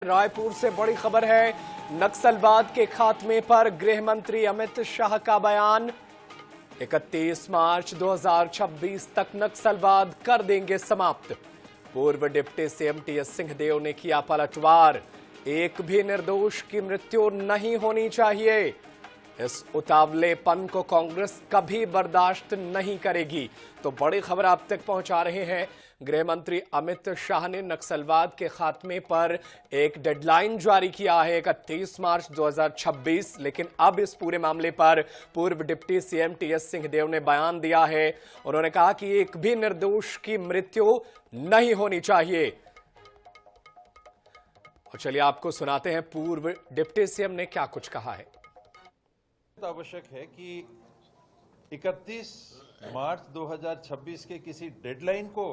रायपुर से बड़ी खबर है। नक्सलवाद के खात्मे पर गृह मंत्री अमित शाह का बयान। 31 मार्च 2026 तक नक्सलवाद कर देंगे समाप्त। पूर्व डिप्टी सीएम टीएस सिंहदेव ने किया पलटवार। एक भी निर्दोष की मृत्यु नहीं होनी चाहिए। इस उतावलेपन को कांग्रेस कभी बर्दाश्त नहीं करेगी। तो बड़ी खबर आप तक पहुंचा रहे हैं। गृह मंत्री अमित शाह ने नक्सलवाद के खात्मे पर एक डेडलाइन जारी किया है 31 मार्च 2026। लेकिन अब इस पूरे मामले पर पूर्व डिप्टी सीएम टीएस सिंहदेव ने बयान दिया है। उन्होंने कहा कि एक भी निर्दोष की मृत्यु नहीं होनी चाहिए। और चलिए आपको सुनाते हैं पूर्व डिप्टी सीएम ने क्या कुछ कहा है। आवश्यक है कि 31 मार्च 2026 के किसी डेडलाइन को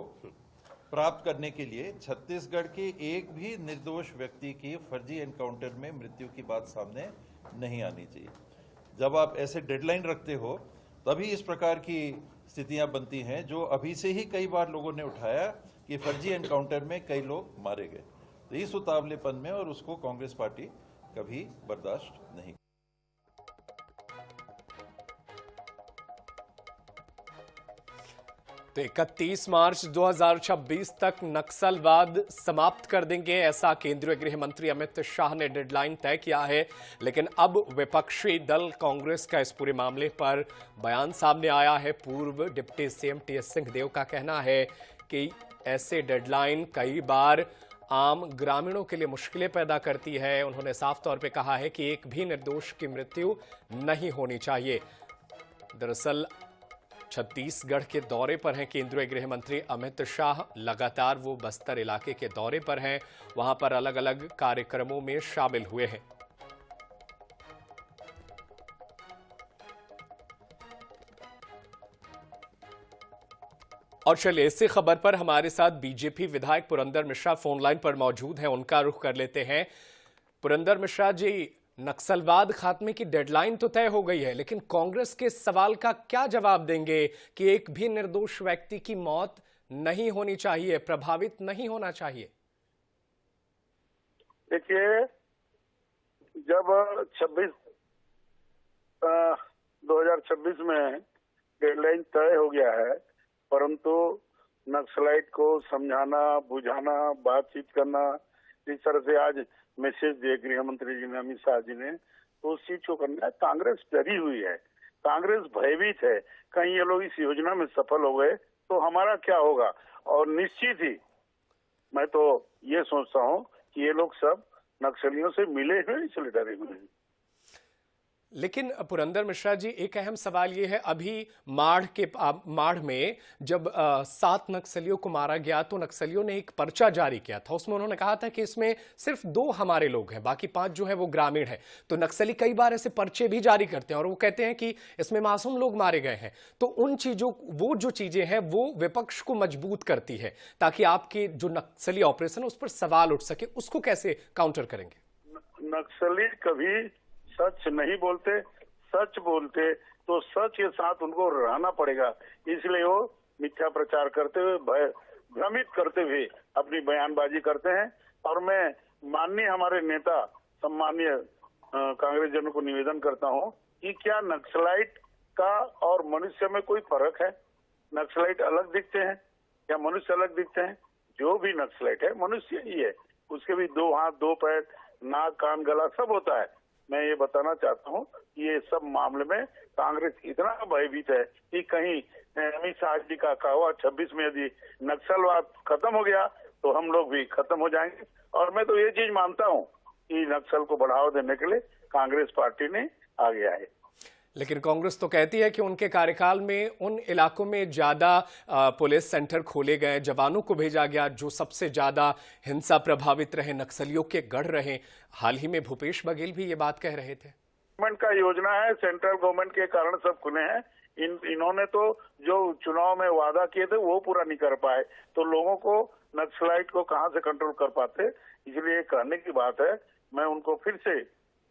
प्राप्त करने के लिए छत्तीसगढ़ के एक भी निर्दोष व्यक्ति की फर्जी एनकाउंटर में मृत्यु की बात सामने नहीं आनी चाहिए। जब आप ऐसे डेडलाइन रखते हो तभी इस प्रकार की स्थितियां बनती हैं जो अभी से ही कई बार लोगों ने उठाया कि फर्जी एनकाउंटर में कई लोग मारे गए। तो इस उतावलेपन में और उसको कांग्रेस पार्टी कभी बर्दाश्त नहीं। तो 31 मार्च 2026 तक नक्सलवाद समाप्त कर देंगे, ऐसा केंद्रीय गृह मंत्री अमित शाह ने डेडलाइन तय किया है। लेकिन अब विपक्षी दल कांग्रेस का इस पूरे मामले पर बयान सामने आया है। पूर्व डिप्टी सीएम टीएस सिंहदेव का कहना है कि ऐसे डेडलाइन कई बार आम ग्रामीणों के लिए मुश्किलें पैदा करती है। उन्होंने साफ तौर पर कहा है कि एक भी निर्दोष की मृत्यु नहीं होनी चाहिए। दरअसल छत्तीसगढ़ के दौरे पर हैं केंद्रीय गृह मंत्री अमित शाह। लगातार वो बस्तर इलाके के दौरे पर हैं। वहां पर अलग अलग कार्यक्रमों में शामिल हुए हैं। और चलिए इसी खबर पर हमारे साथ बीजेपी विधायक पुरंदर मिश्रा फोन लाइन पर मौजूद हैं। उनका रुख कर लेते हैं। पुरंदर मिश्रा जी, नक्सलवाद खात्मे की डेडलाइन तो तय हो गई है, लेकिन कांग्रेस के सवाल का क्या जवाब देंगे कि एक भी निर्दोष व्यक्ति की मौत नहीं होनी चाहिए, प्रभावित नहीं होना चाहिए? देखिए, जब 2026 में डेडलाइन तय हो गया है, परंतु नक्सलाइट को समझाना, बुझाना, बातचीत करना, जिस तरह से आज मैसेज दिए गृह मंत्री जी ने, अमित शाह जी ने, तो उस चीज को करना है। कांग्रेस डरी हुई है, कांग्रेस भयभीत है। कहीं ये लोग इस योजना में सफल हो गए तो हमारा क्या होगा। और निश्चित ही मैं तो ये सोचता हूँ कि ये लोग सब नक्सलियों से मिले हुए इसलिए डरे हुए हैं। लेकिन पुरंदर मिश्रा जी, एक अहम सवाल ये है, अभी माढ़ में जब 7 नक्सलियों को मारा गया तो नक्सलियों ने एक पर्चा जारी किया था। उसमें उन्होंने कहा था कि इसमें सिर्फ 2 हमारे लोग हैं, बाकी 5 जो है वो ग्रामीण है। तो नक्सली कई बार ऐसे पर्चे भी जारी करते हैं और वो कहते हैं कि इसमें मासूम लोग मारे गए हैं। तो उन चीजों, वो जो चीजें हैं वो विपक्ष को मजबूत करती है ताकि आपके जो नक्सली ऑपरेशन है उस पर सवाल उठ सके। उसको कैसे काउंटर करेंगे? नक्सली कभी सच नहीं बोलते, सच बोलते तो सच के साथ उनको रहना पड़ेगा। इसलिए वो मिथ्या प्रचार करते हुए, भ्रमित करते हुए अपनी बयानबाजी करते हैं। और मैं माननीय हमारे नेता, सम्मानीय कांग्रेस जनों को निवेदन करता हूं कि क्या नक्सलाइट का और मनुष्य में कोई फर्क है? नक्सलाइट अलग दिखते हैं या मनुष्य अलग दिखते हैं? जो भी नक्सलाइट है मनुष्य ही है। उसके भी 2 हाथ, 2 पैर, नाक, कान, गला सब होता है। मैं ये बताना चाहता हूँ कि ये सब मामले में कांग्रेस इतना भयभीत है कि कहीं अमित शाह जी का कहा हुआ 26 में यदि नक्सलवाद खत्म हो गया तो हम लोग भी खत्म हो जाएंगे। और मैं तो ये चीज मानता हूँ कि नक्सल को बढ़ावा देने के लिए कांग्रेस पार्टी ने आगे आए। लेकिन कांग्रेस तो कहती है कि उनके कार्यकाल में उन इलाकों में ज्यादा पुलिस सेंटर खोले गए, जवानों को भेजा गया जो सबसे ज्यादा हिंसा प्रभावित रहे, नक्सलियों के गढ़ रहे। हाल ही में भूपेश बघेल भी ये बात कह रहे थे। गवर्नमेंट का योजना है, सेंट्रल गवर्नमेंट के कारण सब खुले हैं। इन्होंने तो जो चुनाव में वादा किए थे वो पूरा नहीं कर पाए, तो लोगों को, नक्सलाइट को कहां से कंट्रोल कर पाते। इसलिए कहने की बात है, मैं उनको फिर से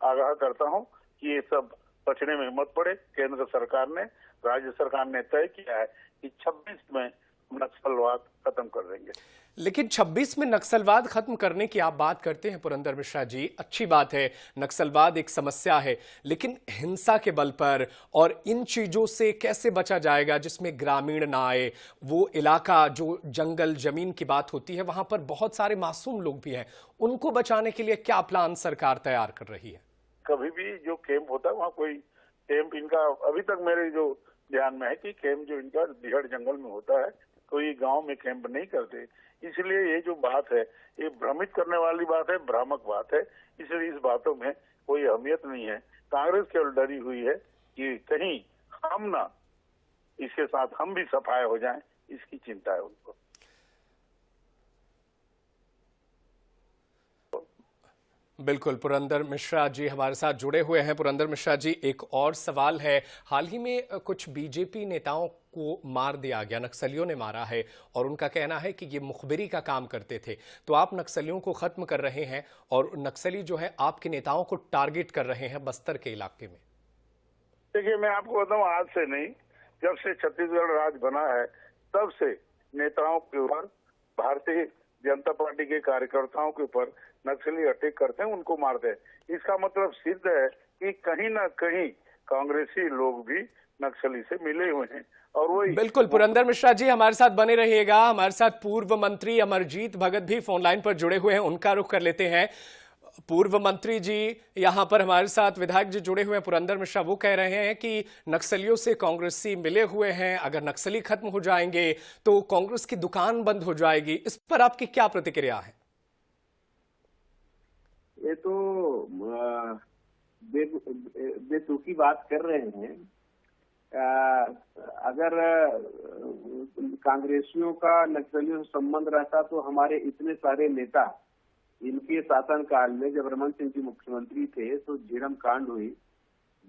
आगाह करता हूं कि ये सब बचने में मत पड़े। केंद्र सरकार ने, राज्य सरकार ने तय किया है कि 26 में नक्सलवाद खत्म कर देंगे। लेकिन 26 में नक्सलवाद खत्म करने की आप बात करते हैं पुरंदर मिश्रा जी, अच्छी बात है, नक्सलवाद एक समस्या है, लेकिन हिंसा के बल पर और इन चीजों से कैसे बचा जाएगा जिसमें ग्रामीण ना आए? वो इलाका जो जंगल जमीन की बात होती है, वहां पर बहुत सारे मासूम लोग भी हैं, उनको बचाने के लिए क्या प्लान सरकार तैयार कर रही है? कभी भी जो कैंप होता है वहाँ कोई कैंप इनका अभी तक मेरे जो ध्यान में है कि कैंप जो इनका बिहड़ जंगल में होता है, कोई गांव में कैंप नहीं करते। इसलिए ये जो बात है ये भ्रमित करने वाली बात है, भ्रामक बात है। इसलिए इस बातों में कोई अहमियत नहीं है। कांग्रेस केवल डरी हुई है कि कहीं हम ना इसके साथ हम भी सफाए हो जाएं, इसकी चिंता है उनको। बिल्कुल, पुरंदर मिश्रा जी हमारे साथ जुड़े हुए हैं। पुरंदर मिश्रा जी, एक और सवाल है, हाल ही में कुछ बीजेपी नेताओं को मार दिया गया, नक्सलियों ने मारा है और उनका कहना है कि ये मुखबिरी का काम करते थे। तो आप नक्सलियों को खत्म कर रहे हैं और नक्सली जो है आपके नेताओं को टारगेट कर रहे हैं बस्तर के इलाके में। देखिए, मैं आपको बताऊं, आज से नहीं, जब से छत्तीसगढ़ राज्य बना है तब से नेताओं के ऊपर, भारतीय जनता पार्टी के कार्यकर्ताओं के ऊपर नक्सली अटैक करते हैं, उनको मारते हैं। इसका मतलब सिद्ध है कि कहीं ना कहीं कांग्रेसी लोग भी नक्सली से मिले हुए हैं। और वही बिल्कुल, पुरंदर मिश्रा जी हमारे साथ बने रहिएगा। हमारे साथ पूर्व मंत्री अमरजीत भगत भी फोन लाइन पर जुड़े हुए हैं, उनका रुख कर लेते हैं। पूर्व मंत्री जी यहां पर हमारे साथ विधायक जी जुड़े हुए हैं। पुरंदर मिश्रा वो कह रहे हैं कि नक्सलियों से कांग्रेसी मिले हुए हैं, अगर नक्सली खत्म हो जाएंगे तो कांग्रेस की दुकान बंद हो जाएगी। इस पर आपकी क्या प्रतिक्रिया है? ये तो बेतुकी बात कर रहे हैं। अगर कांग्रेसियों का नक्सलियों से संबंध रहता तो हमारे इतने सारे नेता, इनके शासनकाल में जब रमन सिंह जी मुख्यमंत्री थे तो झीरम कांड हुई,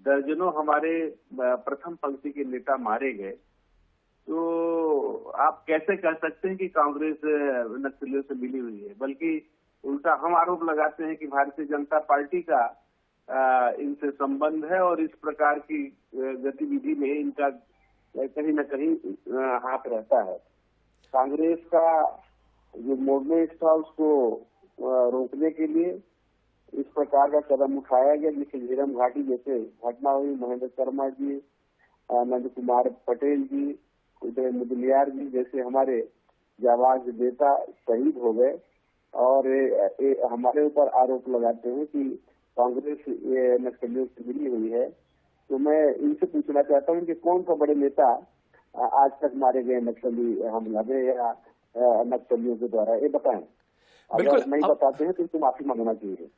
दर्जनों हमारे प्रथम पंक्ति के नेता मारे गए। तो आप कैसे कह सकते हैं कि कांग्रेस नक्सलियों से मिली हुई है? बल्कि उल्टा हम आरोप लगाते हैं कि भारतीय जनता पार्टी का इनसे संबंध है और इस प्रकार की गतिविधि में इनका कहीं न कहीं हाथ रहता है। कांग्रेस का जो मूवमेंट था उसको रोकने के लिए इस प्रकार का कदम उठाया गया, जिससे झीरम घाटी जैसे घटना हुई, महेंद्र शर्मा जी, नंद कुमार पटेल जी, उदय मुदलियार जी जैसे हमारे जाबाज नेता शहीद हो गए। और हमारे ऊपर आरोप लगाते हैं कि कांग्रेस नक्सलियों से मिली हुई है। तो मैं इनसे पूछना चाहता हूँ कि कौन सा बड़े नेता आज तक मारे गए नक्सली हमला में या नक्सलियों के द्वारा, ये बताएं। अगर नहीं बताते हैं तो इनको माफी मांगना चाहिए।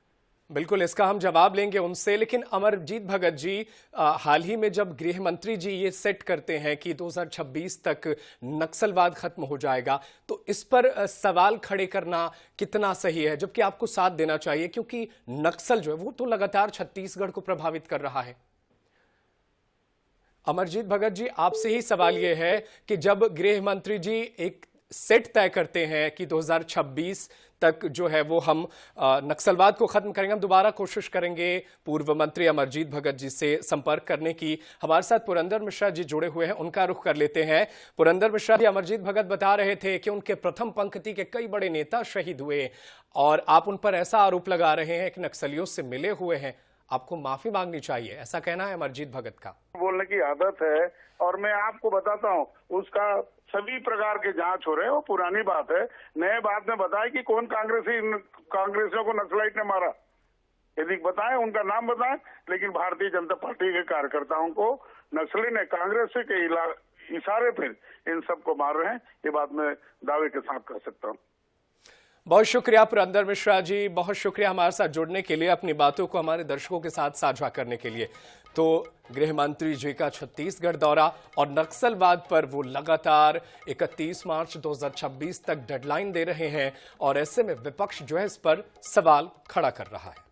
बिल्कुल, इसका हम जवाब लेंगे उनसे। लेकिन अमरजीत भगत जी, हाल ही में जब गृह मंत्री जी ये सेट करते हैं कि 2026 तक नक्सलवाद खत्म हो जाएगा, तो इस पर सवाल खड़े करना कितना सही है? जबकि आपको साथ देना चाहिए, क्योंकि नक्सल जो है वो तो लगातार छत्तीसगढ़ को प्रभावित कर रहा है। अमरजीत भगत जी, आपसे ही सवाल यह है कि जब गृह मंत्री जी एक सेट तय करते हैं कि 2026 तक जो है वो हम नक्सलवाद को खत्म करेंगे, हम दोबारा कोशिश करेंगे पूर्व मंत्री अमरजीत भगत जी से संपर्क करने की। हमारे साथ पुरंदर मिश्रा जी जुड़े हुए हैं, उनका रुख कर लेते हैं। पुरंदर मिश्रा जी, अमरजीत भगत बता रहे थे कि उनके प्रथम पंक्ति के कई बड़े नेता शहीद हुए और आप उन पर ऐसा आरोप लगा रहे हैं कि नक्सलियों से मिले हुए हैं, आपको माफी मांगनी चाहिए, ऐसा कहना है अमरजीत भगत का। बोलने की आदत है और मैं आपको बताता हूँ उसका सभी प्रकार के जांच हो रहे हैं। वो पुरानी बात है, नए बात में बताए कि कौन कांग्रेसियों को नक्सलाइट ने मारा, यदि बताएं उनका नाम बताएं। लेकिन भारतीय जनता पार्टी के कार्यकर्ताओं को नक्सली ने कांग्रेस के इशारे पर इन सबको मार रहे हैं, ये बात मैं दावे के साथ कह सकता हूँ। बहुत शुक्रिया पुरंदर मिश्रा जी, बहुत शुक्रिया हमारे साथ जुड़ने के लिए, अपनी बातों को हमारे दर्शकों के साथ साझा करने के लिए। तो गृह मंत्री जी का छत्तीसगढ़ दौरा और नक्सलवाद पर वो लगातार 31 मार्च 2026 तक डेडलाइन दे रहे हैं और ऐसे में विपक्ष जो है इस पर सवाल खड़ा कर रहा है।